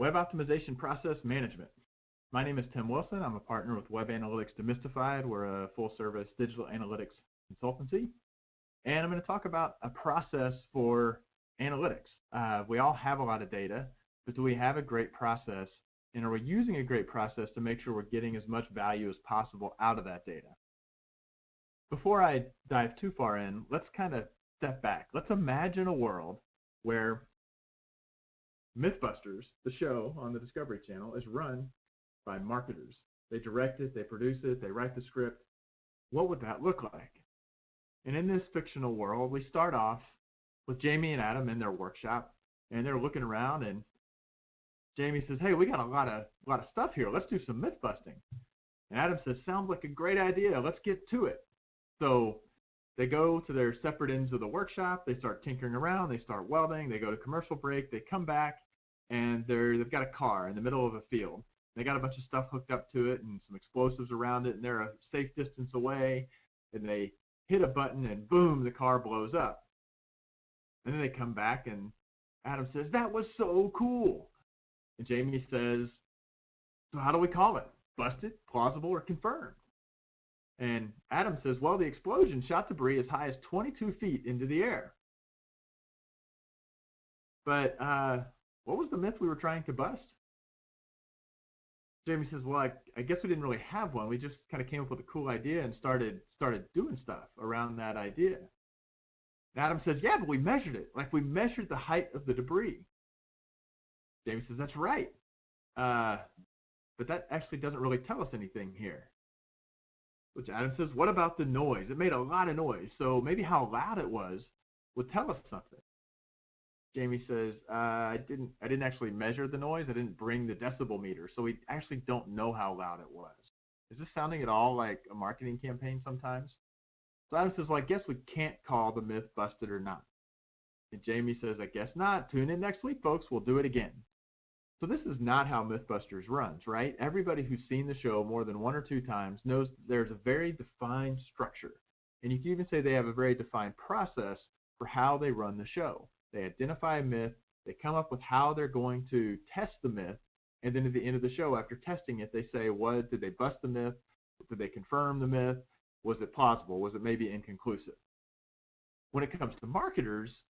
Web Optimization Process Management. My name is Tim Wilson. I'm a partner with Web Analytics Demystified. We're a full-service digital analytics consultancy. And I'm going to talk about a process for analytics. We all have a lot of data, but do we have a great process? And are we using a great process to make sure we're getting as much value as possible out of that data? Before I dive too far in, let's kind of step back. Let's imagine a world where Mythbusters, the show on the Discovery Channel, is run by marketers. They direct it, they produce it, they write the script. What would that look like? And in this fictional world, we start off with Jamie and Adam in their workshop, and they're looking around, and Jamie says, "Hey, we got a lot of stuff here. Let's do some myth busting." And Adam says, "Sounds like a great idea. Let's get to it." So they go to their separate ends of the workshop. They start tinkering around. They start welding. They go to commercial break. They come back, and they've got a car in the middle of a field. They got a bunch of stuff hooked up to it and some explosives around it, and they're a safe distance away. And they hit a button, and boom, the car blows up. And then they come back, and Adam says, "That was so cool." And Jamie says, "So how do we call it? Busted, plausible, or confirmed?" And Adam says, "Well, the explosion shot debris as high as 22 feet into the air." But what was the myth we were trying to bust? Jamie says, "Well, I guess we didn't really have one. We just kind of came up with a cool idea and started doing stuff around that idea." And Adam says, "Yeah, but we measured it. Like, we measured the height of the debris." Jamie says, "That's right. But that actually doesn't really tell us anything here." Which Adam says, "What about the noise? It made a lot of noise, so maybe how loud it was would tell us something." Jamie says, I didn't actually measure the noise. I didn't bring the decibel meter, so we actually don't know how loud it was." Is this sounding at all like a marketing campaign sometimes? So Adam says, "Well, I guess we can't call the myth busted or not." And Jamie says, "I guess not. Tune in next week, folks. We'll do it again." So this is not how Mythbusters runs, right? Everybody who's seen the show more than one or two times knows there's a very defined structure. And you can even say they have a very defined process for how they run the show. They identify a myth, they come up with how they're going to test the myth, and then at the end of the show, after testing it, they say, did they bust the myth? Did they confirm the myth? Was it plausible? Was it maybe inconclusive? When it comes to marketers,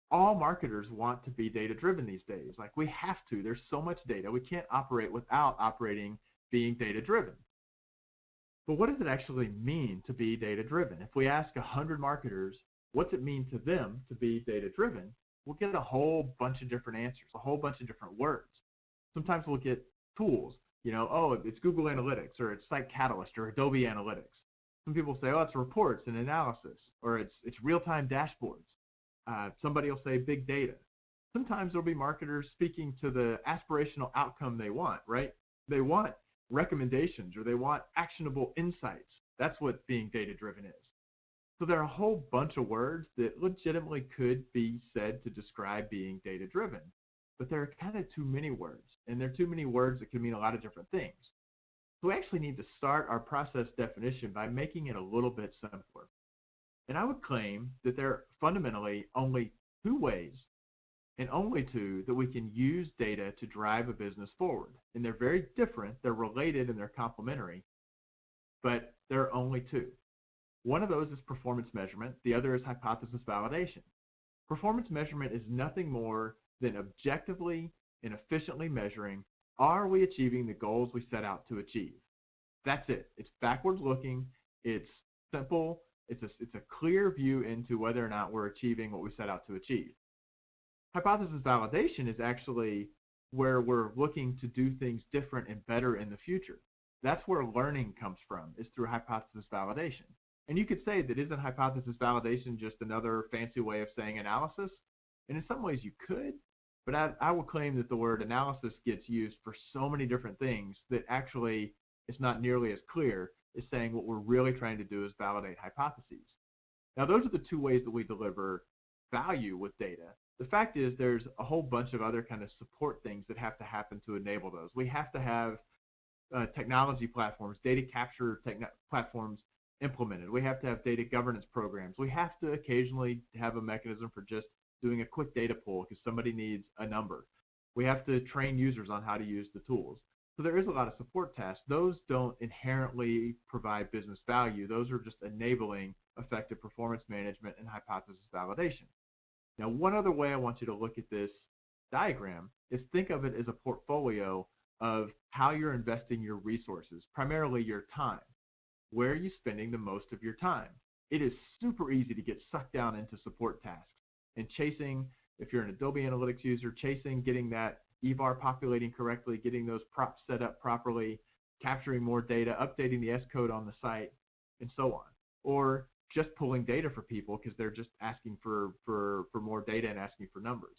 all marketers want to be data-driven these days. Like, we have to. There's so much data. We can't operate without being data-driven. But what does it actually mean to be data-driven? If we ask 100 marketers, what's it mean to them to be data-driven, we'll get a whole bunch of different answers, a whole bunch of different words. Sometimes we'll get tools. It's Google Analytics, or it's Site Catalyst, or Adobe Analytics. Some people say, it's reports and analysis, or it's real-time dashboards. Somebody will say big data. Sometimes there'll be marketers speaking to the aspirational outcome they want, right? They want recommendations, or they want actionable insights. That's what being data-driven is. So there are a whole bunch of words that legitimately could be said to describe being data-driven, but there are kind of too many words, and there are too many words that can mean a lot of different things. So we actually need to start our process definition by making it a little bit simpler. And I would claim that there are fundamentally only two ways, and only two, that we can use data to drive a business forward. And they're very different, they're related, and they're complementary, but there are only two. One of those is performance measurement. The other is hypothesis validation. Performance measurement is nothing more than objectively and efficiently measuring, are we achieving the goals we set out to achieve? That's it. It's backwards looking. It's simple. It's a clear view into whether or not we're achieving what we set out to achieve. Hypothesis validation is actually where we're looking to do things different and better in the future. That's where learning comes from, is through hypothesis validation. And you could say that isn't hypothesis validation just another fancy way of saying analysis? And in some ways you could, but I will claim that the word analysis gets used for so many different things that actually it's not nearly as clear as saying what we're really trying to do is validate hypotheses. Now, those are the two ways that we deliver value with data. The fact is there's a whole bunch of other kind of support things that have to happen to enable those. We have to have technology platforms, data capture platforms implemented. We have to have data governance programs. We have to occasionally have a mechanism for just doing a quick data pull because somebody needs a number. We have to train users on how to use the tools. So there is a lot of support tasks. Those don't inherently provide business value. Those are just enabling effective performance management and hypothesis validation. Now, one other way I want you to look at this diagram is think of it as a portfolio of how you're investing your resources, primarily your time. Where are you spending the most of your time? It is super easy to get sucked down into support tasks and chasing, if you're an Adobe Analytics user, chasing getting that EVAR populating correctly, getting those props set up properly, capturing more data, updating the S code on the site, and so on. Or just pulling data for people because they're just asking for more data and asking for numbers.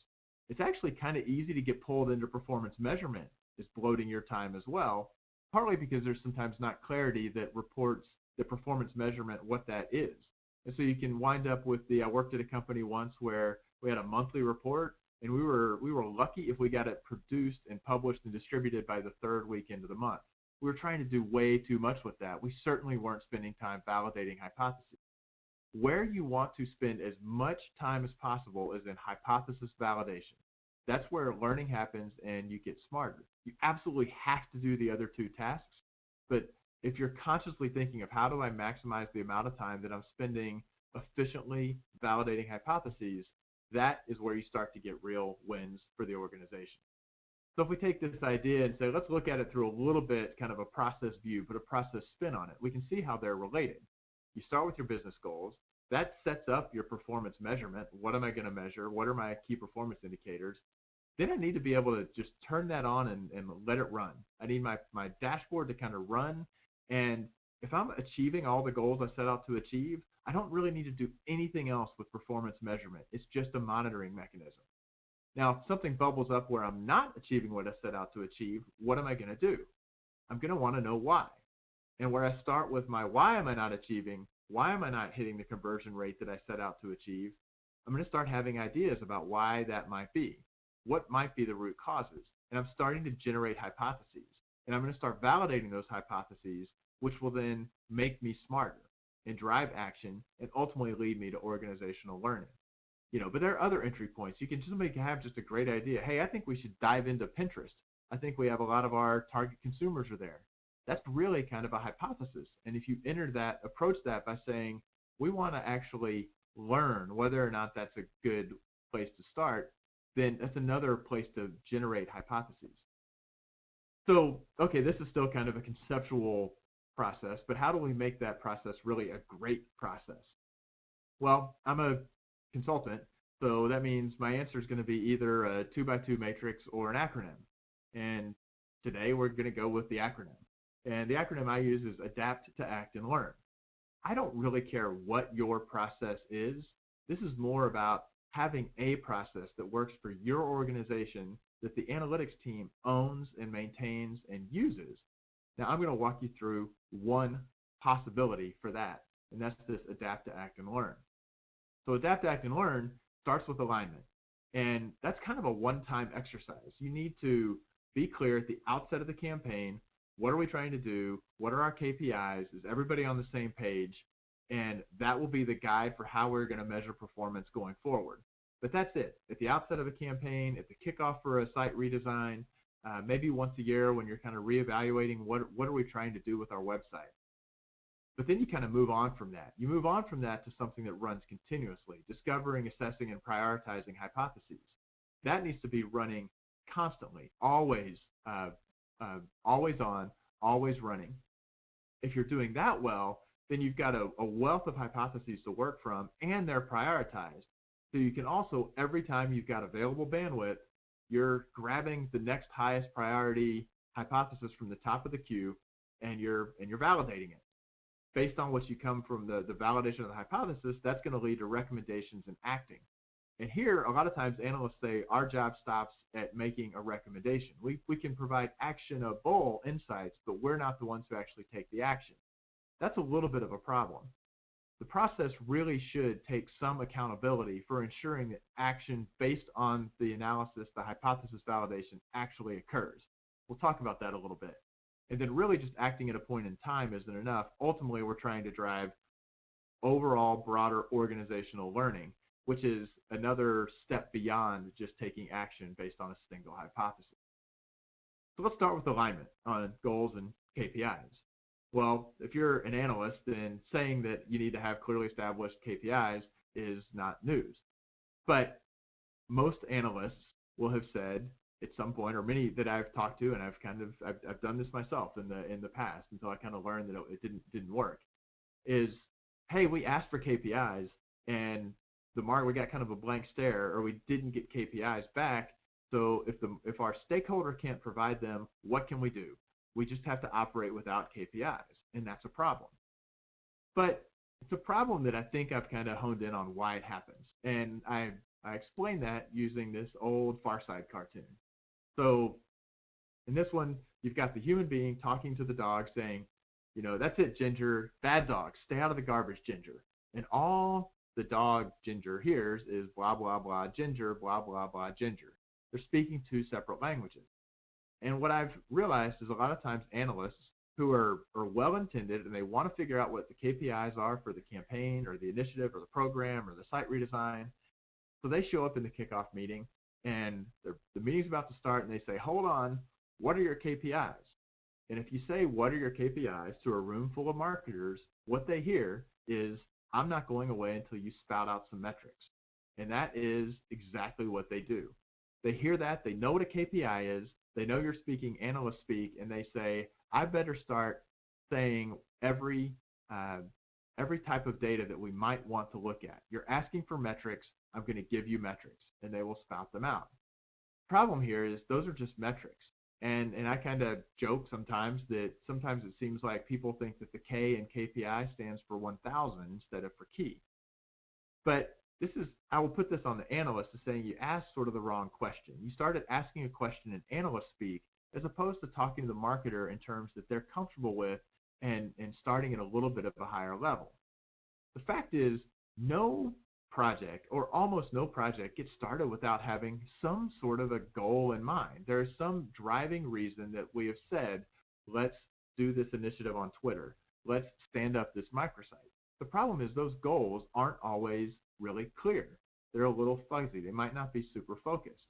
It's actually kind of easy to get pulled into performance measurement, is bloating your time as well, partly because there's sometimes not clarity that reports the performance measurement, what that is. And so you can wind up with I worked at a company once where we had a monthly report, and we were lucky if we got it produced and published and distributed by the third week into the month. We were trying to do way too much with that. We certainly weren't spending time validating hypotheses. Where you want to spend as much time as possible is in hypothesis validation. That's where learning happens and you get smarter. You absolutely have to do the other two tasks, but if you're consciously thinking of how do I maximize the amount of time that I'm spending efficiently validating hypotheses, that is where you start to get real wins for the organization. So if we take this idea and say, let's look at it through a little bit kind of a process view, put a process spin on it, we can see how they're related. You start with your business goals. That sets up your performance measurement. What am I going to measure? What are my key performance indicators? Then I need to be able to just turn that on and let it run. I need my dashboard to kind of run. And if I'm achieving all the goals I set out to achieve, I don't really need to do anything else with performance measurement. It's just a monitoring mechanism. Now, if something bubbles up where I'm not achieving what I set out to achieve, what am I going to do? I'm going to want to know why. And where I start with my why am I not achieving, why am I not hitting the conversion rate that I set out to achieve, I'm going to start having ideas about why that might be. What might be the root causes? And I'm starting to generate hypotheses. And I'm going to start validating those hypotheses, which will then make me smarter and drive action and ultimately lead me to organizational learning. But there are other entry points. You can just have just a great idea. Hey, I think we should dive into Pinterest. I think we have a lot of our target consumers are there. That's really kind of a hypothesis. And if you approach that by saying, we want to actually learn whether or not that's a good place to start, then that's another place to generate hypotheses. So, okay, this is still kind of a conceptual process, but how do we make that process really a great process? Well, I'm a consultant, so that means my answer is going to be either a 2x2 matrix or an acronym. And today we're going to go with the acronym. And the acronym I use is adapt to act and learn. I don't really care what your process is. This is more about having a process that works for your organization that the analytics team owns and maintains and uses. Now, I'm going to walk you through one possibility for that, and that's this adapt to act and learn. So adapt to act and learn starts with alignment, and that's kind of a one-time exercise. You need to be clear at the outset of the campaign. What are we trying to do? What are our KPIs? Is everybody on the same page? And that will be the guide for how we're going to measure performance going forward. But that's it. At the outset of a campaign, at the kickoff for a site redesign, maybe once a year when you're kind of reevaluating what are we trying to do with our website. But then you kind of move on from that. You move on from that to something that runs continuously, discovering, assessing, and prioritizing hypotheses. That needs to be running constantly, always on, always running. If you're doing that well, then you've got a wealth of hypotheses to work from, and they're prioritized. So you can also, every time you've got available bandwidth, you're grabbing the next highest priority hypothesis from the top of the queue, and you're validating it. Based on what you come from the validation of the hypothesis, that's going to lead to recommendations and acting. And here, a lot of times analysts say our job stops at making a recommendation. We can provide actionable insights, but we're not the ones who actually take the action. That's a little bit of a problem. The process really should take some accountability for ensuring that action based on the analysis, the hypothesis validation, actually occurs. We'll talk about that a little bit. And then really just acting at a point in time isn't enough. Ultimately, we're trying to drive overall broader organizational learning. which is another step beyond just taking action based on a single hypothesis. So let's start with alignment on goals and KPIs. Well, if you're an analyst, then saying that you need to have clearly established KPIs is not news. But most analysts will have said at some point, or many that I've talked to, and I've done this myself in the past until I kind of learned that it didn't work, is, hey, we asked for KPIs and we got kind of a blank stare, or we didn't get KPIs back. So if our stakeholder can't provide them, what can we do? We just have to operate without KPIs, and that's a problem. But it's a problem that I think I've kind of honed in on why it happens, and I explain that using this old Far Side cartoon. So in this one, you've got the human being talking to the dog saying, that's it, Ginger, bad dog, stay out of the garbage, Ginger. And all the dog, Ginger, hears is blah, blah, blah, Ginger, blah, blah, blah, Ginger. They're speaking two separate languages. And what I've realized is a lot of times analysts who are well-intended and they want to figure out what the KPIs are for the campaign or the initiative or the program or the site redesign. So they show up in the kickoff meeting and the meeting's about to start and they say, hold on, what are your KPIs? And if you say, what are your KPIs to a room full of marketers, what they hear is, I'm not going away until you spout out some metrics. And that is exactly what they do. They hear that, they know what a KPI is, they know you're speaking analyst speak, and they say, I better start saying every type of data that we might want to look at. You're asking for metrics, I'm going to give you metrics, and they will spout them out. Problem here is those are just metrics. And I kind of joke sometimes that sometimes it seems like people think that the K in KPI stands for 1,000 instead of for key. But I will put this on the analyst as saying you asked sort of the wrong question. You started asking a question in analyst speak as opposed to talking to the marketer in terms that they're comfortable with and starting at a little bit of a higher level. The fact is, no project or almost no project gets started without having some sort of a goal in mind. There is some driving reason that we have said, let's do this initiative on Twitter. Let's stand up this microsite. The problem is those goals aren't always really clear. They're a little fuzzy. They might not be super focused.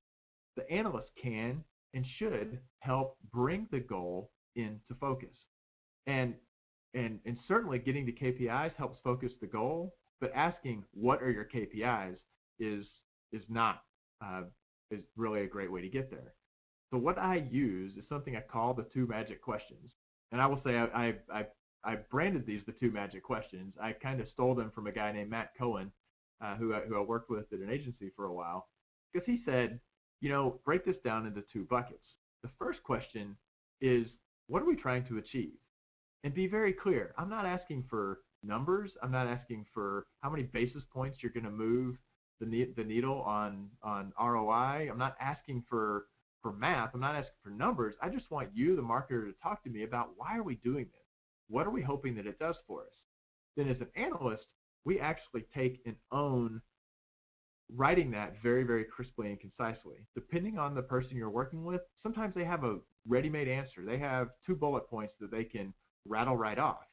The analyst can and should help bring the goal into focus. And certainly getting to KPIs helps focus the goal, but asking what are your KPIs is really a great way to get there. So what I use is something I call the two magic questions. And I will say I branded these the two magic questions. I kind of stole them from a guy named Matt Cohen, who I worked with at an agency for a while, because he said, break this down into two buckets. The first question is, what are we trying to achieve? And be very clear. I'm not asking for numbers. I'm not asking for how many basis points you're going to move the needle on ROI. I'm not asking for math. I'm not asking for numbers. I just want you, the marketer, to talk to me about why are we doing this? What are we hoping that it does for us? Then as an analyst, we actually take and own writing that very, very crisply and concisely. Depending on the person you're working with, sometimes they have a ready-made answer. They have 2 bullet points that they can rattle right off.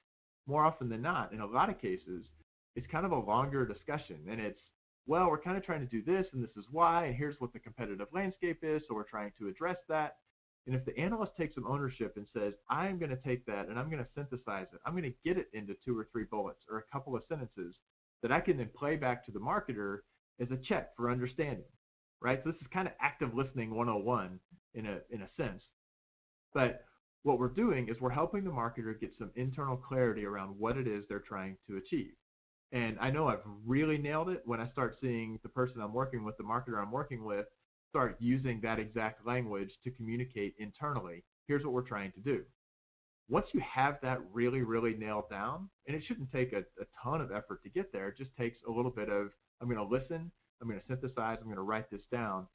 More often than not, in a lot of cases, it's kind of a longer discussion. And it's, well, we're kind of trying to do this, and this is why, and here's what the competitive landscape is, so we're trying to address that. And if the analyst takes some ownership and says, I'm going to take that and I'm going to synthesize it, I'm going to get it into 2 or 3 bullets or a couple of sentences that I can then play back to the marketer as a check for understanding, right? So this is kind of active listening 101 in a sense. But what we're doing is we're helping the marketer get some internal clarity around what it is they're trying to achieve. And I know I've really nailed it when I start seeing the person I'm working with, the marketer I'm working with, start using that exact language to communicate internally. Here's what we're trying to do. Once you have that really, really nailed down, and it shouldn't take a ton of effort to get there, it just takes a little bit of, I'm going to listen, I'm going to synthesize, I'm going to write this down.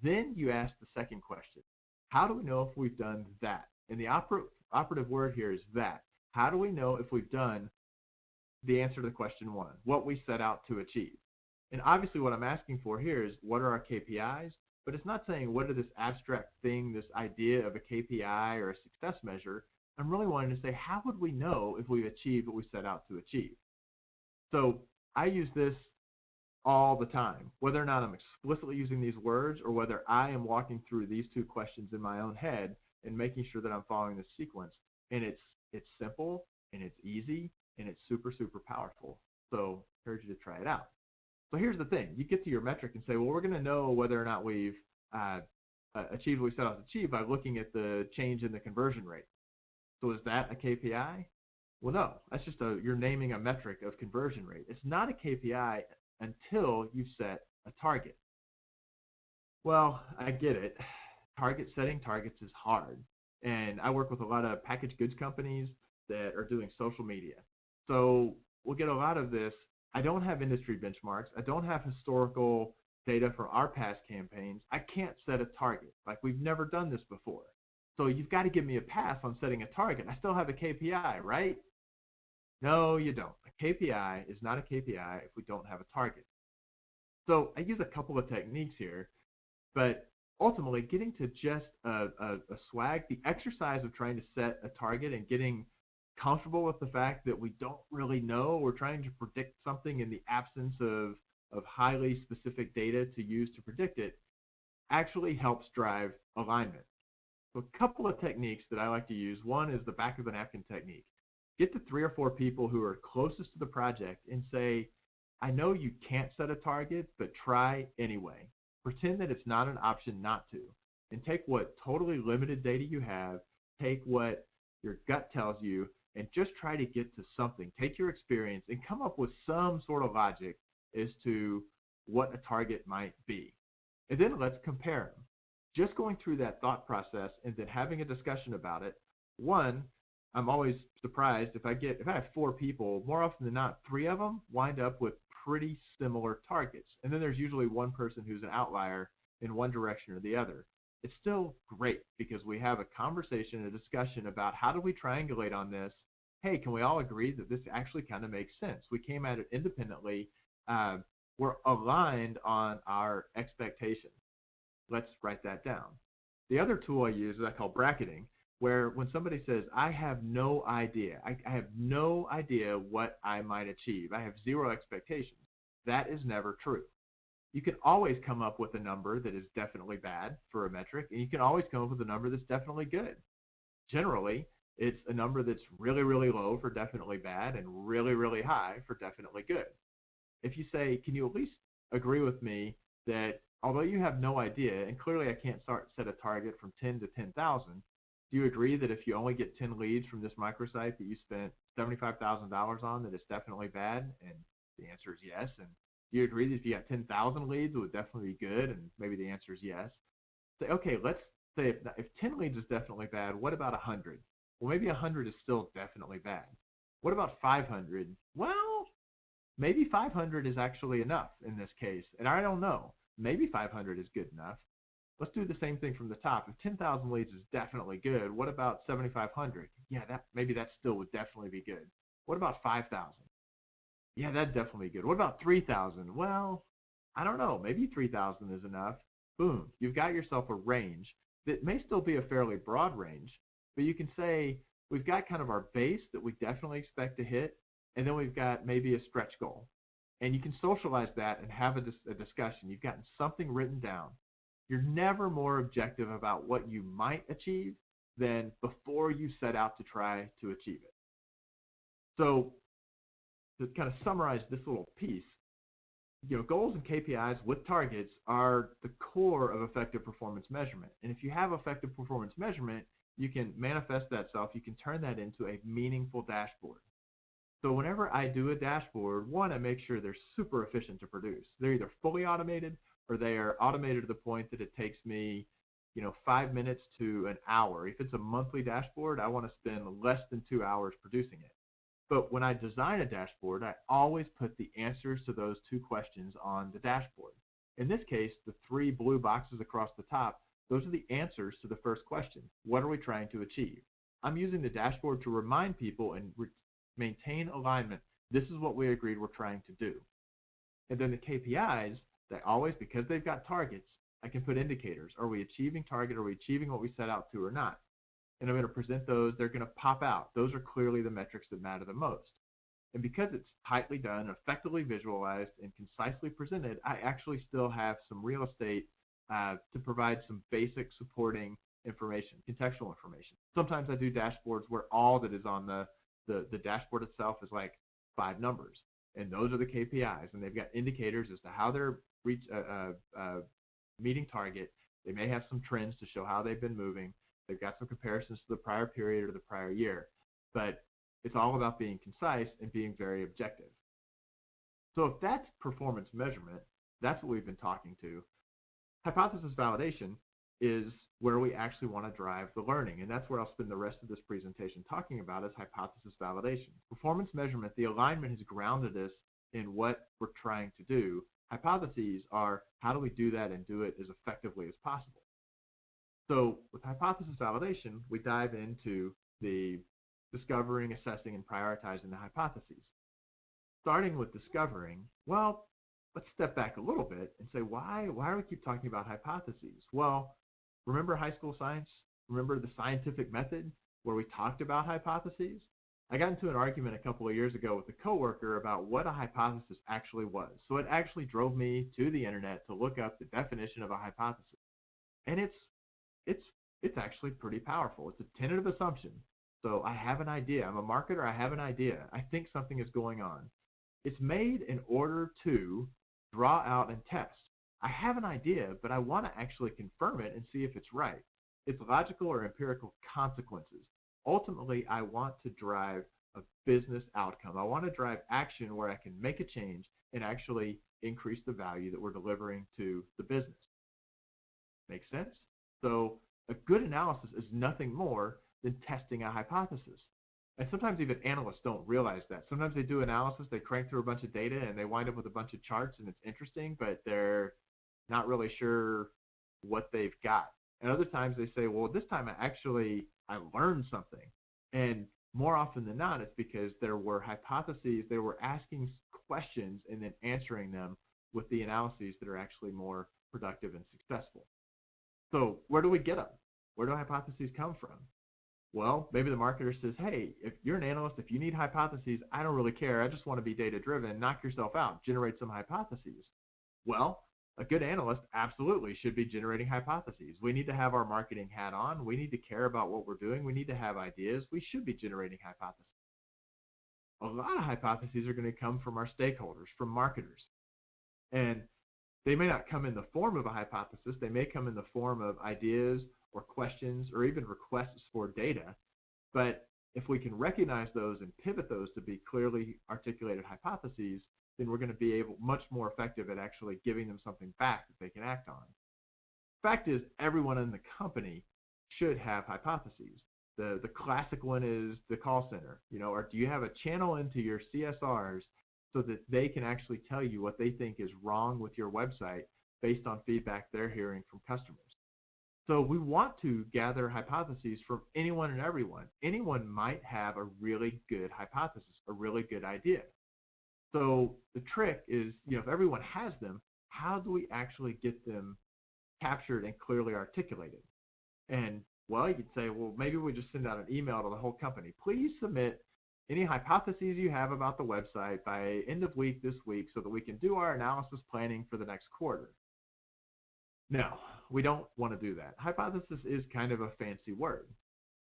Then you ask the second question. How do we know if we've done that? And the operative word here is that. How do we know if we've done the answer to question 1, what we set out to achieve? And obviously what I'm asking for here is what are our KPIs? But it's not saying what are this abstract thing, this idea of a KPI or a success measure. I'm really wanting to say, how would we know if we've achieved what we set out to achieve? So I use this all the time, whether or not I'm explicitly using these words or whether I am walking through these two questions in my own head and making sure that I'm following the sequence. And it's simple and it's easy and it's super, super powerful. So I encourage you to try it out. So here's the thing. You get to your metric and say, well, we're going to know whether or not we've achieved what we set out to achieve by looking at the change in the conversion rate. So is that a KPI? Well, no. That's just you're naming a metric of conversion rate. It's not a KPI until you've set a target. Well, I get it. Setting targets is hard. And I work with a lot of packaged goods companies that are doing social media. So we'll get a lot of this. I don't have industry benchmarks. I don't have historical data from our past campaigns. I can't set a target. Like, we've never done this before. So you've got to give me a pass on setting a target. I still have a KPI, right? No, you don't. A KPI is not a KPI if we don't have a target. So I use a couple of techniques here, but ultimately getting to just a swag, the exercise of trying to set a target and getting comfortable with the fact that we don't really know, we're trying to predict something in the absence of highly specific data to use to predict it, actually helps drive alignment. So a couple of techniques that I like to use. One is the back of the napkin technique. Get to 3 or 4 people who are closest to the project and say, I know you can't set a target, but try anyway. Pretend that it's not an option not to. And take what totally limited data you have, take what your gut tells you, and just try to get to something. Take your experience and come up with some sort of logic as to what a target might be. And then let's compare them. Just going through that thought process and then having a discussion about it. One, I'm always surprised if I have 4 people, more often than not, 3 of them wind up with pretty similar targets. And then there's usually one person who's an outlier in one direction or the other. It's still great because we have a conversation, a discussion about how do we triangulate on this. Hey, can we all agree that this actually kind of makes sense? We came at it independently. We're aligned on our expectations. Let's write that down. The other tool I use is I call bracketing, where when somebody says, I have no idea, I have no idea what I might achieve, I have 0 expectations, that is never true. You can always come up with a number that is definitely bad for a metric, and you can always come up with a number that's definitely good. Generally, it's a number that's really, really low for definitely bad and really, really high for definitely good. If you say, can you at least agree with me that although you have no idea, and clearly I can't set a target from 10 to 10,000, do you agree that if you only get 10 leads from this microsite that you spent $75,000 on, that it's definitely bad? And the answer is yes. And do you agree that if you got 10,000 leads, it would definitely be good? And maybe the answer is yes. Say, okay, let's say if 10 leads is definitely bad, what about 100? Well, maybe 100 is still definitely bad. What about 500? Well, maybe 500 is actually enough in this case. And I don't know. Maybe 500 is good enough. Let's do the same thing from the top. If 10,000 leads is definitely good, what about 7,500? Yeah, maybe that still would definitely be good. What about 5,000? Yeah, that'd definitely be good. What about 3,000? Well, I don't know. Maybe 3,000 is enough. Boom. You've got yourself a range that may still be a fairly broad range, but you can say we've got kind of our base that we definitely expect to hit, and then we've got maybe a stretch goal. And you can socialize that and have a discussion. You've gotten something written down. You're never more objective about what you might achieve than before you set out to try to achieve it. So to kind of summarize this little piece, goals and KPIs with targets are the core of effective performance measurement. And if you have effective performance measurement, you can manifest that self. You can turn that into a meaningful dashboard. So whenever I do a dashboard, one, I make sure they're super efficient to produce. They're either fully automated or they are automated to the point that it takes me, 5 minutes to an hour. If it's a monthly dashboard, I want to spend less than 2 hours producing it. But when I design a dashboard, I always put the answers to those 2 questions on the dashboard. In this case, the 3 blue boxes across the top, those are the answers to the first question. What are we trying to achieve? I'm using the dashboard to remind people and maintain alignment. This is what we agreed we're trying to do. And then the KPIs, they always, because they've got targets, I can put indicators. Are we achieving target? Are we achieving what we set out to or not? And I'm going to present those. They're going to pop out. Those are clearly the metrics that matter the most. And because it's tightly done, effectively visualized, and concisely presented, I actually still have some real estate to provide some basic supporting information, contextual information. Sometimes I do dashboards where all that is on the dashboard itself is like 5 numbers, and those are the KPIs, and they've got indicators as to how they're meeting target. They may have some trends to show how they've been moving. They've got some comparisons to the prior period or the prior year, but it's all about being concise and being very objective. So if that's performance measurement, that's what we've been talking to. Hypothesis validation is where we actually want to drive the learning, and that's where I'll spend the rest of this presentation talking about is hypothesis validation. Performance measurement, the alignment has grounded us in what we're trying to do. Hypotheses are how do we do that and do it as effectively as possible. So with hypothesis validation, we dive into the discovering, assessing, and prioritizing the hypotheses. Starting with discovering, well, let's step back a little bit and say, why do we keep talking about hypotheses? Well, remember high school science? Remember the scientific method where we talked about hypotheses? I got into an argument a couple of years ago with a coworker about what a hypothesis actually was. So it actually drove me to the internet to look up the definition of a hypothesis. And it's actually pretty powerful. It's a tentative assumption. So I have an idea. I'm a marketer. I have an idea. I think something is going on. It's made in order to draw out and test. I have an idea, but I want to actually confirm it and see if it's right. It's logical or empirical consequences. Ultimately, I want to drive a business outcome. I want to drive action where I can make a change and actually increase the value that we're delivering to the business. Make sense? So a good analysis is nothing more than testing a hypothesis. And sometimes even analysts don't realize that. Sometimes they do analysis, they crank through a bunch of data, and they wind up with a bunch of charts, and it's interesting, but they're not really sure what they've got. And other times they say, well, this time I learned something. And more often than not, it's because there were hypotheses, they were asking questions and then answering them with the analyses that are actually more productive and successful. So where do we get them? Where do hypotheses come from? Well, maybe the marketer says, hey, if you're an analyst, if you need hypotheses, I don't really care. I just want to be data-driven. Knock yourself out. Generate some hypotheses. Well, a good analyst absolutely should be generating hypotheses. We need to have our marketing hat on. We need to care about what we're doing. We need to have ideas. We should be generating hypotheses. A lot of hypotheses are going to come from our stakeholders, from marketers. And they may not come in the form of a hypothesis. They may come in the form of ideas or questions or even requests for data. But if we can recognize those and pivot those to be clearly articulated hypotheses, then we're going to be much more effective at actually giving them something back that they can act on. Fact is, everyone in the company should have hypotheses. The classic one is the call center, or do you have a channel into your CSRs so that they can actually tell you what they think is wrong with your website based on feedback they're hearing from customers. So we want to gather hypotheses from anyone and everyone. Anyone might have a really good hypothesis, a really good idea. So the trick is, if everyone has them, how do we actually get them captured and clearly articulated? And, well, you could say, well, maybe we just send out an email to the whole company. Please submit any hypotheses you have about the website by end of week this week so that we can do our analysis planning for the next quarter. No, we don't want to do that. Hypothesis is kind of a fancy word.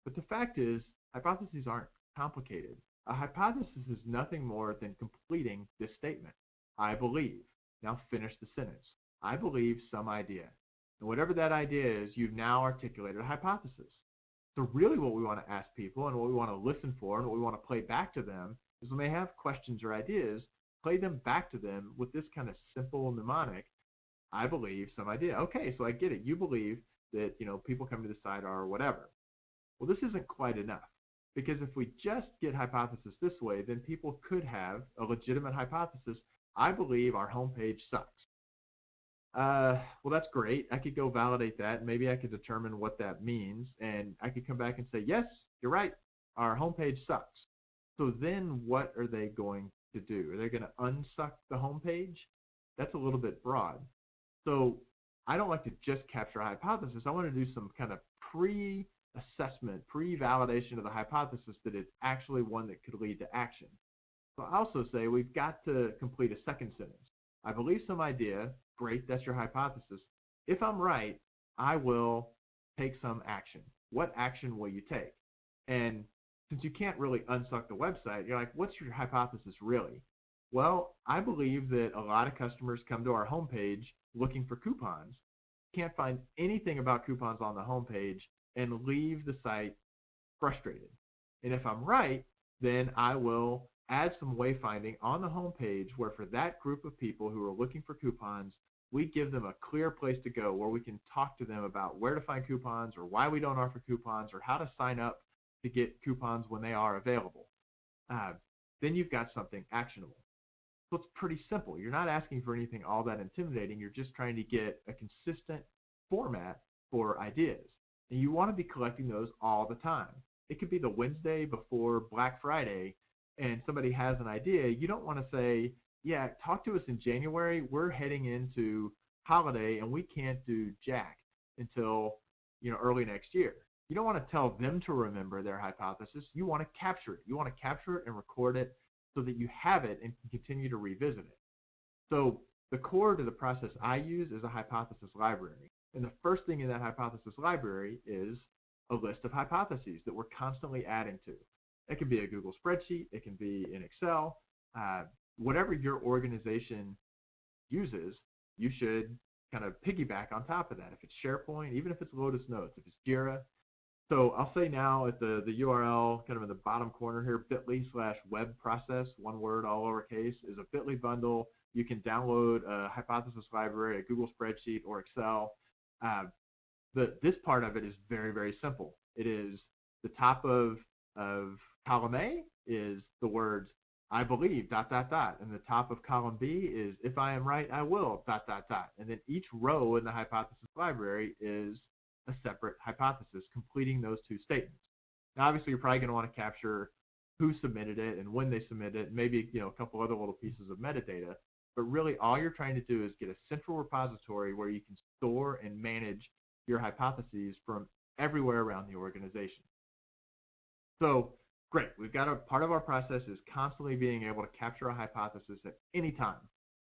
But the fact is, hypotheses aren't complicated. A hypothesis is nothing more than completing this statement. I believe. Now finish the sentence. I believe some idea. And whatever that idea is, you've now articulated a hypothesis. So really what we want to ask people and what we want to listen for and what we want to play back to them is when they have questions or ideas, play them back to them with this kind of simple mnemonic, I believe some idea. Okay, so I get it. You believe that, people come to the site or whatever. Well, this isn't quite enough. Because if we just get hypothesis this way, then people could have a legitimate hypothesis. I believe our homepage sucks. Well, that's great. I could go validate that. Maybe I could determine what that means. And I could come back and say, yes, you're right. Our homepage sucks. So then what are they going to do? Are they going to unsuck the homepage? That's a little bit broad. So I don't like to just capture a hypothesis. I want to do some kind of pre-assessment, pre-validation of the hypothesis that it's actually one that could lead to action. So I also say we've got to complete a second sentence. I believe some idea. Great, that's your hypothesis. If I'm right, I will take some action. What action will you take? And since you can't really unsuck the website, you're like, what's your hypothesis really? Well, I believe that a lot of customers come to our homepage looking for coupons, can't find anything about coupons on the homepage, and leave the site frustrated. And if I'm right, then I will add some wayfinding on the homepage where for that group of people who are looking for coupons, we give them a clear place to go where we can talk to them about where to find coupons or why we don't offer coupons or how to sign up to get coupons when they are available. Then you've got something actionable. So it's pretty simple. You're not asking for anything all that intimidating. You're just trying to get a consistent format for ideas. And you want to be collecting those all the time. It could be the Wednesday before Black Friday and somebody has an idea. You don't want to say, yeah, talk to us in January. We're heading into holiday and we can't do jack until early next year. You don't want to tell them to remember their hypothesis. You want to capture it. You want to capture it and record it so that you have it and can continue to revisit it. So the core to the process I use is a hypothesis library. And the first thing in that hypothesis library is a list of hypotheses that we're constantly adding to. It can be a Google spreadsheet. It can be in Excel. Whatever your organization uses, you should kind of piggyback on top of that. If it's SharePoint, even if it's Lotus Notes, if it's Jira. So I'll say now at the URL kind of in the bottom corner here, bit.ly/web process, one word, all lowercase, is a bit.ly bundle. You can download a hypothesis library, a Google spreadsheet, or Excel. This part of it is very, very simple. It is the top of column A is the words, I believe, ... And the top of column B is, if I am right, I will, ... And then each row in the hypothesis library is a separate hypothesis, completing those two statements. Now, obviously, you're probably going to want to capture who submitted it and when they submitted it, maybe a couple other little pieces of metadata. But really, all you're trying to do is get a central repository where you can store and manage your hypotheses from everywhere around the organization. So, great. We've got a part of our process is constantly being able to capture a hypothesis at any time.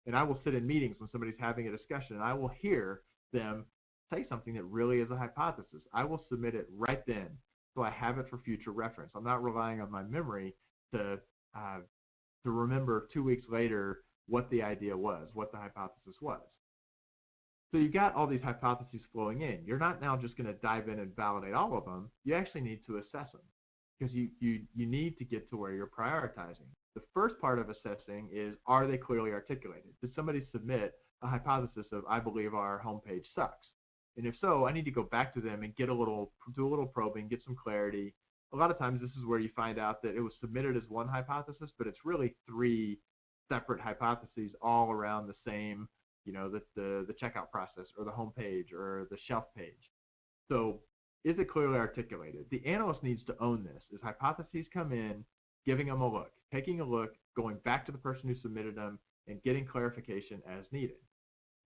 And I will sit in meetings when somebody's having a discussion, and I will hear them say something that really is a hypothesis. I will submit it right then so I have it for future reference. I'm not relying on my memory to remember 2 weeks later what the idea was, what the hypothesis was. So you've got all these hypotheses flowing in. You're not now just going to dive in and validate all of them. You actually need to assess them because you need to get to where you're prioritizing. The first part of assessing is, are they clearly articulated? Did somebody submit a hypothesis of, I believe our homepage sucks? And if so, I need to go back to them and do a little probing, get some clarity. A lot of times this is where you find out that it was submitted as one hypothesis, but it's really 3 separate hypotheses all around the same, the checkout process or the homepage or the shelf page. So is it clearly articulated? The analyst needs to own this. As hypotheses come in, giving them a look, taking a look, going back to the person who submitted them, and getting clarification as needed.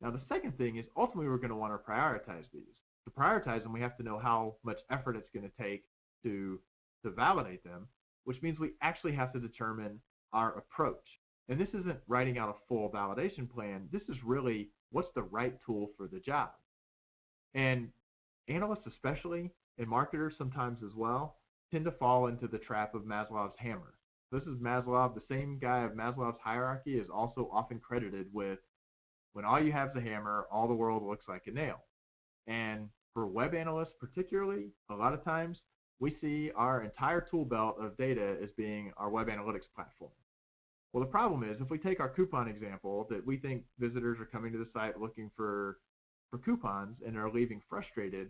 Now, the second thing is ultimately we're going to want to prioritize these. To prioritize them, we have to know how much effort it's going to take to validate them, which means we actually have to determine our approach. And this isn't writing out a full validation plan. This is really what's the right tool for the job. And analysts especially, and marketers sometimes as well, tend to fall into the trap of Maslow's hammer. This is Maslow. The same guy of Maslow's hierarchy is also often credited with, when all you have is a hammer, all the world looks like a nail. And for web analysts particularly, a lot of times we see our entire tool belt of data as being our web analytics platform. Well, the problem is, if we take our coupon example, that we think visitors are coming to the site looking for coupons and are leaving frustrated,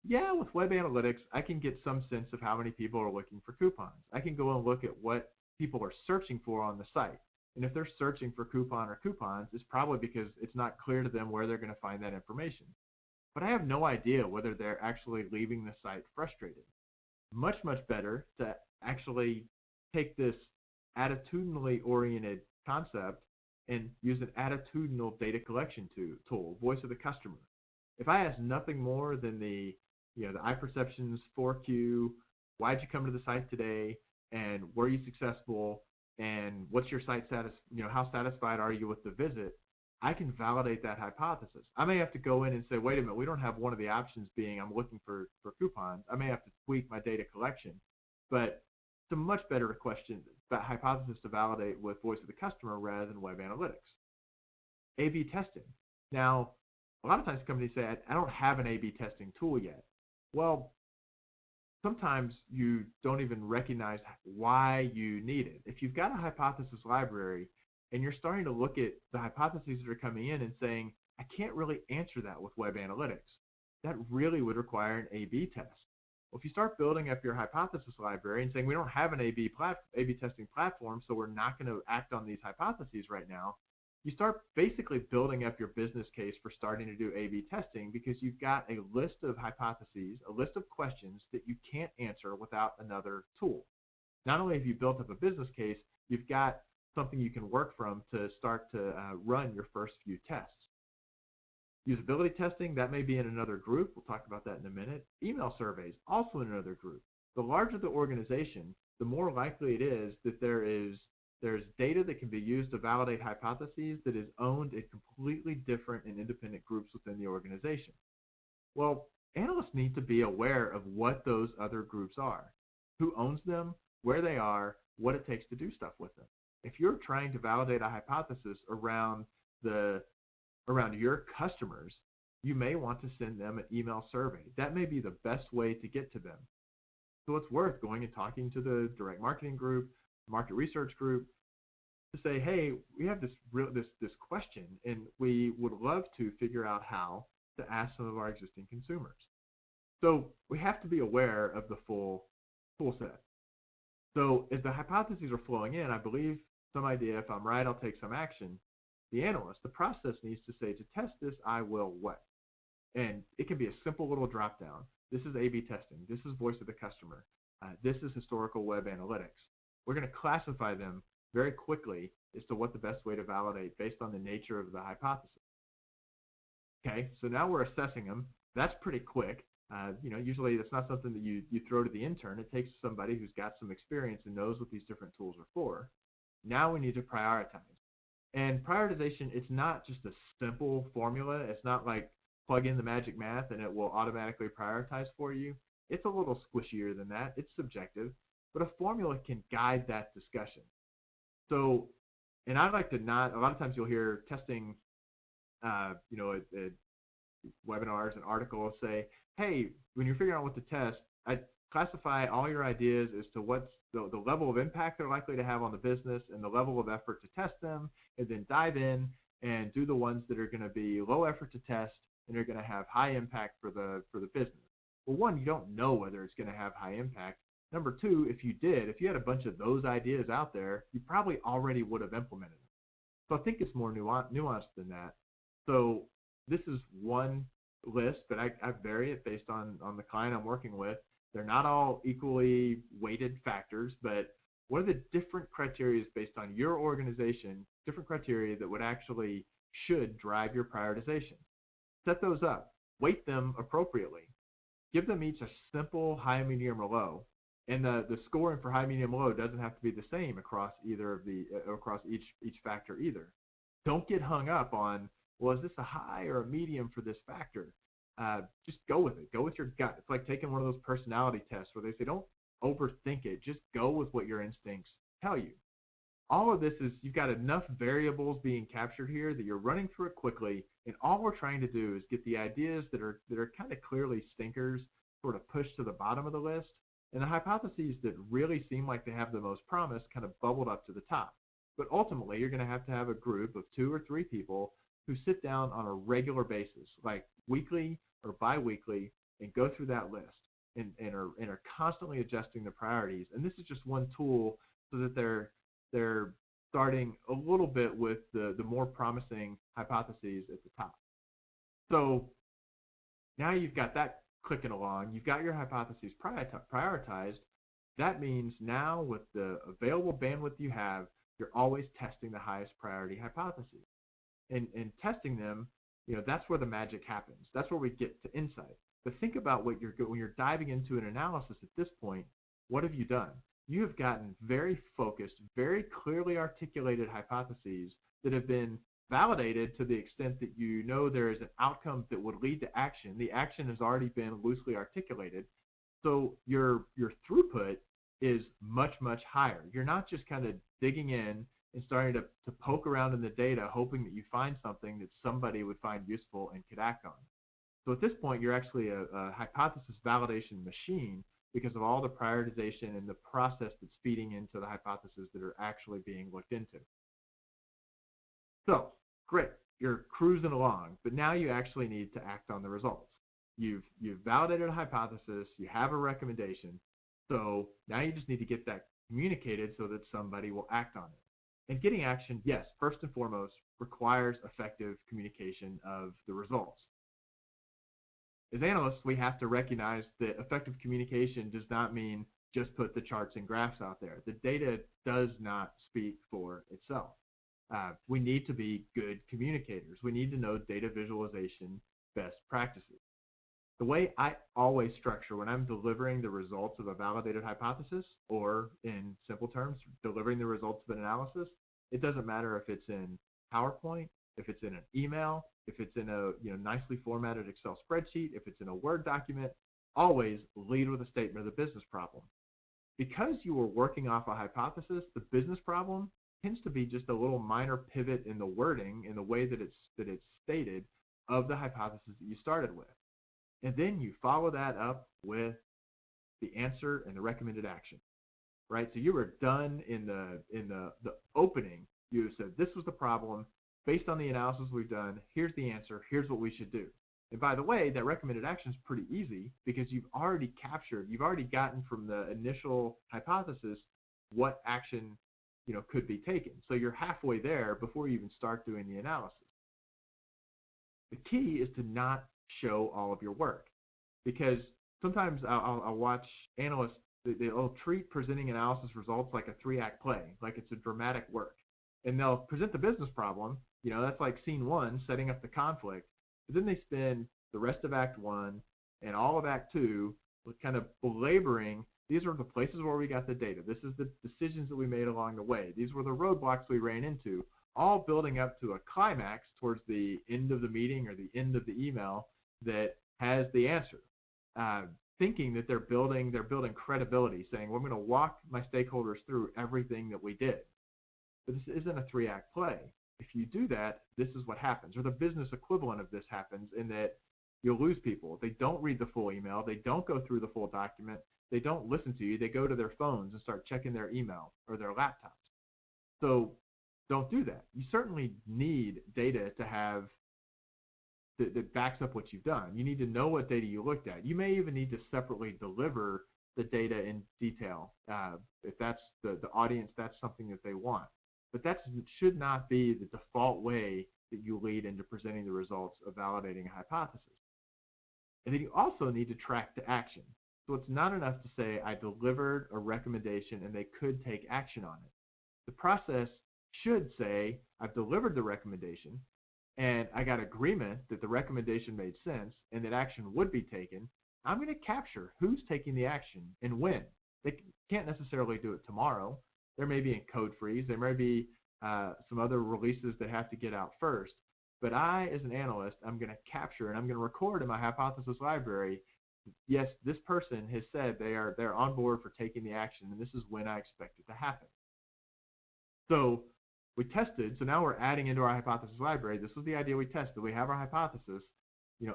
yeah, with web analytics, I can get some sense of how many people are looking for coupons. I can go and look at what people are searching for on the site. And if they're searching for coupon or coupons, it's probably because it's not clear to them where they're going to find that information. But I have no idea whether they're actually leaving the site frustrated. Much, much better to actually take this attitudinally oriented concept and use an attitudinal data collection tool, voice of the customer. If I ask nothing more than the iPerceptions 4Q, why'd you come to the site today, and were you successful, and what's your site status, how satisfied are you with the visit, I can validate that hypothesis. I may have to go in and say, wait a minute, we don't have one of the options being I'm looking for coupons. I may have to tweak my data collection, but it's a much better question, that hypothesis to validate with voice of the customer rather than web analytics. A/B testing. Now, a lot of times companies say, I don't have an A/B testing tool yet. Well, sometimes you don't even recognize why you need it. If you've got a hypothesis library and you're starting to look at the hypotheses that are coming in and saying, I can't really answer that with web analytics, that really would require an A/B test. Well, if you start building up your hypothesis library and saying, we don't have an A/B testing platform, so we're not going to act on these hypotheses right now, you start basically building up your business case for starting to do A/B testing because you've got a list of hypotheses, a list of questions that you can't answer without another tool. Not only have you built up a business case, you've got something you can work from to start to run your first few tests. Usability testing, that may be in another group. We'll talk about that in a minute. Email surveys, also in another group. The larger the organization, the more likely it is that there's data that can be used to validate hypotheses that is owned in completely different and independent groups within the organization. Well, analysts need to be aware of what those other groups are, who owns them, where they are, what it takes to do stuff with them. If you're trying to validate a hypothesis around your customers, you may want to send them an email survey. That may be the best way to get to them. So it's worth going and talking to the direct marketing group, market research group, to say, hey, we have this question, and we would love to figure out how to ask some of our existing consumers. So we have to be aware of the full set. So as the hypotheses are flowing in, I believe some idea, if I'm right, I'll take some action. The analyst, the process needs to say, to test this, I will what? And it can be a simple little drop down. This is A/B testing. This is voice of the customer. This is historical web analytics. We're going to classify them very quickly as to what the best way to validate based on the nature of the hypothesis. Okay, so now we're assessing them. That's pretty quick. Usually that's not something that you throw to the intern. It takes somebody who's got some experience and knows what these different tools are for. Now we need to prioritize. And prioritization, it's not just a simple formula. It's not like plug in the magic math and it will automatically prioritize for you. It's a little squishier than that. It's subjective, but a formula can guide that discussion. So, and I like to not, a lot of times you'll hear testing, at webinars and articles say, hey, when you're figuring out what to test, I classify all your ideas as to what's the level of impact they're likely to have on the business and the level of effort to test them, and then dive in and do the ones that are going to be low effort to test and are going to have high impact for the business. Well, one, you don't know whether it's going to have high impact. Number two, if you had a bunch of those ideas out there, you probably already would have implemented them. So I think it's more nuanced than that. So this is one list, but I vary it based on the client I'm working with. They're not all equally weighted factors, but what are the different criteria based on your organization, different criteria that would actually should drive your prioritization? Set those up. Weight them appropriately. Give them each a simple high, medium, or low. And the scoring for high, medium, low doesn't have to be the same across each factor either. Don't get hung up on, well, is this a high or a medium for this factor? Just go with it. Go with your gut. It's like taking one of those personality tests where they say don't overthink it. Just go with what your instincts tell you. All of this is, you've got enough variables being captured here that you're running through it quickly, and all we're trying to do is get the ideas that are kind of clearly stinkers sort of pushed to the bottom of the list, and the hypotheses that really seem like they have the most promise kind of bubbled up to the top. But ultimately, you're going to have a group of 2 or 3 people who sit down on a regular basis, like weekly or bi-weekly, and go through that list and are constantly adjusting the priorities. And this is just one tool so that they're starting a little bit with the more promising hypotheses at the top. So now you've got that clicking along. You've got your hypotheses prioritized. That means now with the available bandwidth you have, you're always testing the highest priority hypotheses. And testing them, that's where the magic happens. That's where we get to insight. But think about when you're diving into an analysis at this point, what have you done? you have gotten very focused, very clearly articulated hypotheses that have been validated to the extent that you know there is an outcome that would lead to action. The action has already been loosely articulated. So your throughput is much, much higher. You're not just kind of digging in and starting to poke around in the data, hoping that you find something that somebody would find useful and could act on. So at this point, you're actually a hypothesis validation machine because of all the prioritization and the process that's feeding into the hypotheses that are actually being looked into. So, great, you're cruising along, but now you actually need to act on the results. You've validated a hypothesis, you have a recommendation, so now you just need to get that communicated so that somebody will act on it. And getting action, yes, first and foremost, requires effective communication of the results. As analysts, we have to recognize that effective communication does not mean just put the charts and graphs out there. The data does not speak for itself. We need to be good communicators. We need to know data visualization best practices. The way I always structure when I'm delivering the results of a validated hypothesis, or in simple terms, delivering the results of an analysis, it doesn't matter if it's in PowerPoint, if it's in an email, if it's in a nicely formatted Excel spreadsheet, if it's in a Word document, always lead with a statement of the business problem. Because you are working off a hypothesis, the business problem tends to be just a little minor pivot in the wording, in the way that it's stated, of the hypothesis that you started with. And then you follow that up with the answer and the recommended action, right? So you were done in the opening. You said, this was the problem. Based on the analysis we've done, here's the answer. Here's what we should do. And by the way, that recommended action is pretty easy because you've already gotten from the initial hypothesis what action could be taken. So you're halfway there before you even start doing the analysis. The key is to not show all of your work, because sometimes I'll watch analysts, they'll treat presenting analysis results like a 3-act play, like it's a dramatic work. And they'll present the business problem, that's like scene 1, setting up the conflict. But then they spend the rest of Act 1 and all of Act 2 with kind of belaboring, these are the places where we got the data. This is the decisions that we made along the way. These were the roadblocks we ran into, all building up to a climax towards the end of the meeting or the end of the email that has the answer, thinking that they're building credibility, saying, we're going to walk my stakeholders through everything that we did. But this isn't a 3-act play. If you do that, this is what happens, or the business equivalent of this happens, in that you'll lose people. They don't read the full email. They don't go through the full document. They don't listen to you. They go to their phones and start checking their email or their laptops. So don't do that. You certainly need data to have that backs up what you've done. You need to know what data you looked at. You may even need to separately deliver the data in detail. If that's the audience, that's something that they want. But that should not be the default way that you lead into presenting the results of validating a hypothesis. And then you also need to track to action. So it's not enough to say, I delivered a recommendation and they could take action on it. The process should say, I've delivered the recommendation and I got agreement that the recommendation made sense and that action would be taken. I'm going to capture who's taking the action and when. They can't necessarily do it tomorrow. There may be a code freeze. There may be some other releases that have to get out first. But I, as an analyst, I'm going to capture and I'm going to record in my hypothesis library, yes, this person has said they're on board for taking the action, and this is when I expect it to happen. So we tested. So now we're adding into our hypothesis library. This was the idea we tested. We have our hypothesis.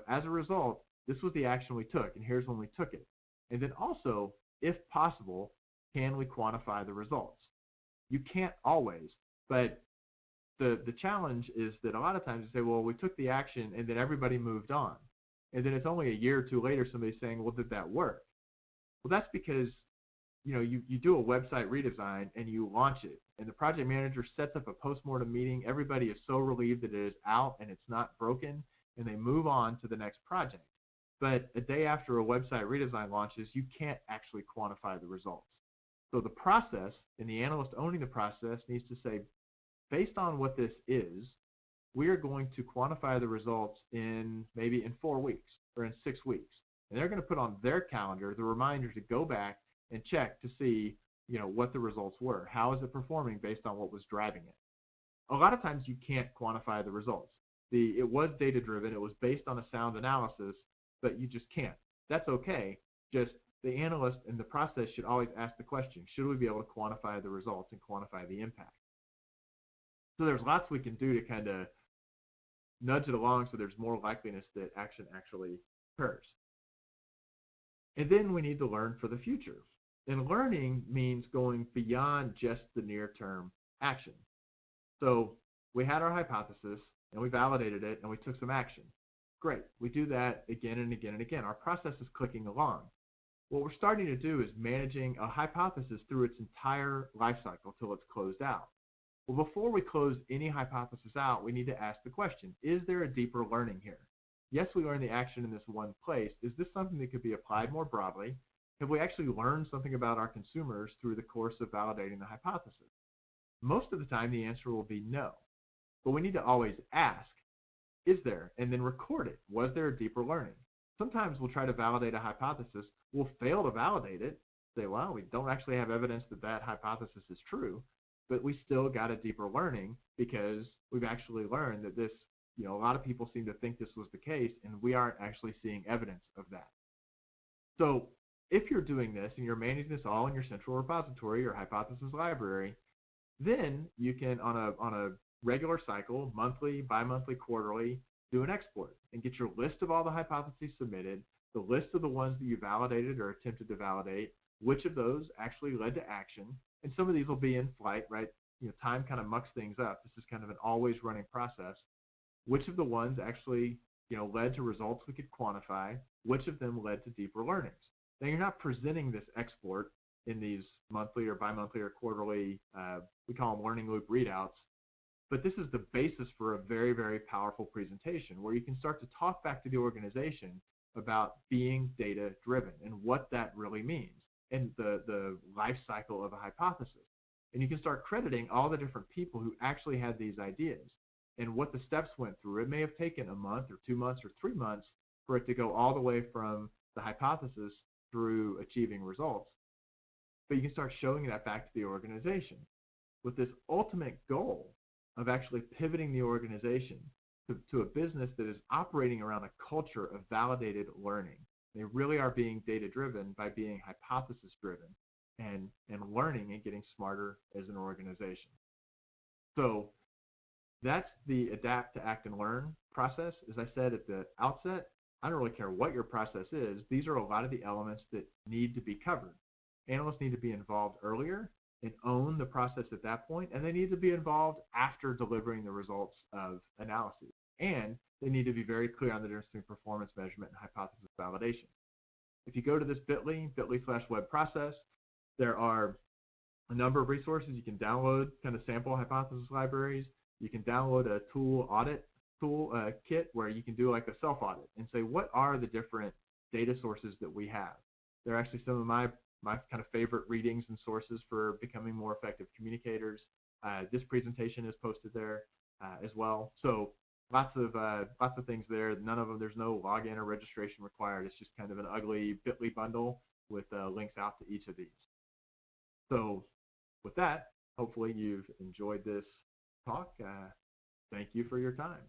As a result, this was the action we took, and here's when we took it. And then also, if possible, can we quantify the results? You can't always, but the challenge is that a lot of times you say, well, we took the action and then everybody moved on. And then it's only a year or two later somebody's saying, well, did that work? Well, that's because you do a website redesign and you launch it, and the project manager sets up a postmortem meeting. Everybody is so relieved that it is out and it's not broken, and they move on to the next project. But a day after a website redesign launches, you can't actually quantify the results. So the process, and the analyst owning the process, needs to say, based on what this is, we are going to quantify the results maybe in 4 weeks or in 6 weeks. And they're going to put on their calendar the reminder to go back and check to see what the results were. How is it performing based on what was driving it? A lot of times you can't quantify the results. It was data driven, it was based on a sound analysis, but you just can't. That's okay. Just the analyst and the process should always ask the question, should we be able to quantify the results and quantify the impact? So there's lots we can do to kind of nudge it along so there's more likeliness that action actually occurs. And then we need to learn for the future. And learning means going beyond just the near-term action. So we had our hypothesis, and we validated it, and we took some action. Great. We do that again and again and again. Our process is clicking along. What we're starting to do is managing a hypothesis through its entire life cycle till it's closed out. Well, before we close any hypothesis out, we need to ask the question, is there a deeper learning here? Yes, we learned the action in this one place. Is this something that could be applied more broadly? Have we actually learned something about our consumers through the course of validating the hypothesis? Most of the time, the answer will be no. But we need to always ask, is there? And then record it. Was there a deeper learning? Sometimes we'll try to validate a hypothesis. We'll fail to validate it. Say, well, we don't actually have evidence that that hypothesis is true. But we still got a deeper learning because we've actually learned that this, a lot of people seem to think this was the case, and we aren't actually seeing evidence of that. So if you're doing this and you're managing this all in your central repository, your hypothesis library, then you can, on a regular cycle, monthly, bi-monthly, quarterly, do an export and get your list of all the hypotheses submitted, the list of the ones that you validated or attempted to validate, which of those actually led to action. And some of these will be in flight, right? Time kind of mucks things up. This is kind of an always running process. Which of the ones actually, led to results we could quantify? Which of them led to deeper learnings? Now, you're not presenting this export in these monthly or bi-monthly or quarterly, we call them learning loop readouts, but this is the basis for a very, very powerful presentation where you can start to talk back to the organization about being data-driven and what that really means and the life cycle of a hypothesis. And you can start crediting all the different people who actually had these ideas and what the steps went through. It may have taken a month or 2 months or 3 months for it to go all the way from the hypothesis through achieving results. But you can start showing that back to the organization with this ultimate goal of actually pivoting the organization to a business that is operating around a culture of validated learning. They really are being data-driven by being hypothesis-driven and learning and getting smarter as an organization. So that's the adapt to act and learn process. As I said at the outset, I don't really care what your process is. These are a lot of the elements that need to be covered. Analysts need to be involved earlier and own the process at that point, and they need to be involved after delivering the results of analyses. And they need to be very clear on the difference between performance measurement and hypothesis validation. If you go to this bit.ly/web process, there are a number of resources. You can download kind of sample hypothesis libraries. You can download a audit tool kit where you can do like a self-audit and say, what are the different data sources that we have? They're actually some of my kind of favorite readings and sources for becoming more effective communicators. This presentation is posted there as well. So lots of things there. None of them, there's no login or registration required. It's just kind of an ugly bit.ly bundle with links out to each of these. So with that, hopefully you've enjoyed this talk. Thank you for your time.